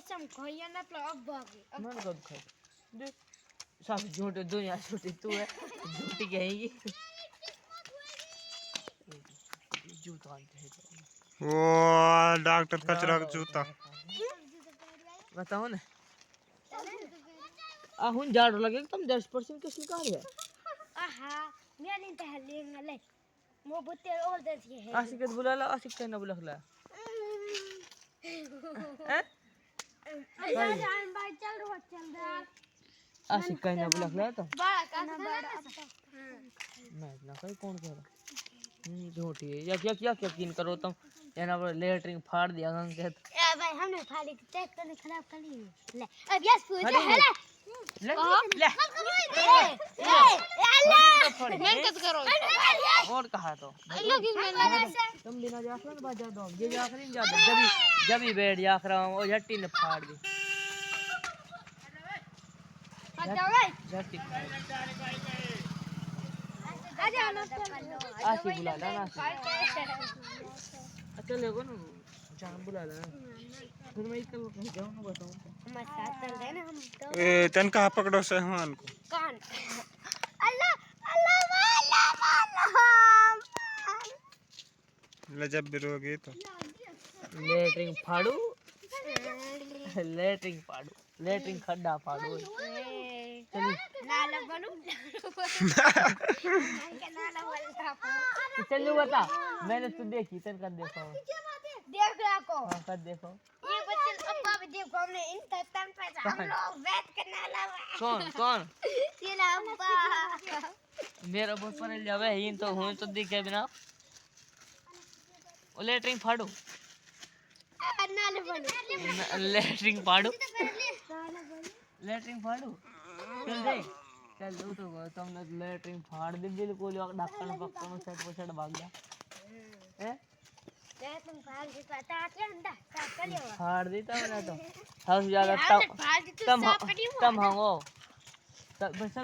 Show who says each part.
Speaker 1: कसम खोया ना तो अब भागे
Speaker 2: मन कब खाए देख सब झूठे दुनिया झूठी तू है झूठी कहेगी जूता
Speaker 3: वो डॉक्टर कचरा का जूता
Speaker 2: बताओ ना हुन झाड़ू लगे तुम 10% किस निकाल है
Speaker 1: आहा मैं नहीं टहलेंगे ले वो बुते और दे है
Speaker 2: आशिक बुला ला आशिक कहना बुला ला हैं
Speaker 1: जान भाई चल रहा
Speaker 2: आशिक कहना बुला ला तो
Speaker 1: बड़ा का बड़ा
Speaker 2: मैं ना कहीं कौन कह रहा झूठी है या क्या क्या यकीन करो तुम याना पर लेटरिंग फाड़ दिया गंग के
Speaker 1: ए भाई हमने फाड़ी चेक करने खराब कर ली ले अब यस पूछ है ले
Speaker 2: ले
Speaker 1: मेहनत करो
Speaker 2: और कहा तो तुम बिना जाकर ना बाजा दो ये जाकर नहीं जाता जब ही बैठ जा रहा हूं और झट्टी ने फाड़ दी झट्टी आशी बुला ला ना अच्छा लेगो ना जान बुला ला फिर मैं कल कहीं जाऊं ना बताऊं
Speaker 1: हम साथ चल रहे ना हम तो
Speaker 3: ए तन कहाँ पकड़ो सहमान को
Speaker 1: कान अल्लाह अल्लाह वाला
Speaker 3: ले जब भी रोगे तो
Speaker 2: लेटरिंग फाड़ू लेटरिंग खड्डा फाड़ू चलिए
Speaker 1: नाला बनू
Speaker 2: चलो बता मैंने तो देखी तन कर देखो
Speaker 1: देख रखो
Speaker 2: हां कर देखो
Speaker 1: ये बच्चे अब्बा भी देखो हमने इन तन पे हम लोग बैठ के नाला
Speaker 2: कौन
Speaker 1: ये ना अब्बा
Speaker 2: मेरा बहुत पर जावे ही तो हूं तो दिखे बिना ओ लेटरिंग फाड़ू
Speaker 1: नाला बनू
Speaker 2: लेटरिंग फाड़ू चल देख चल तो तुमने लेटरिंग फाड़ दी बिल्कुल ढक्कन पक्कन सेट पोछड़ भाग गया हैं
Speaker 1: तुम फाड़ के पता है अंडा साफ कर लियो
Speaker 2: फाड़ दी तब ना तो सबसे ज्यादा तम हो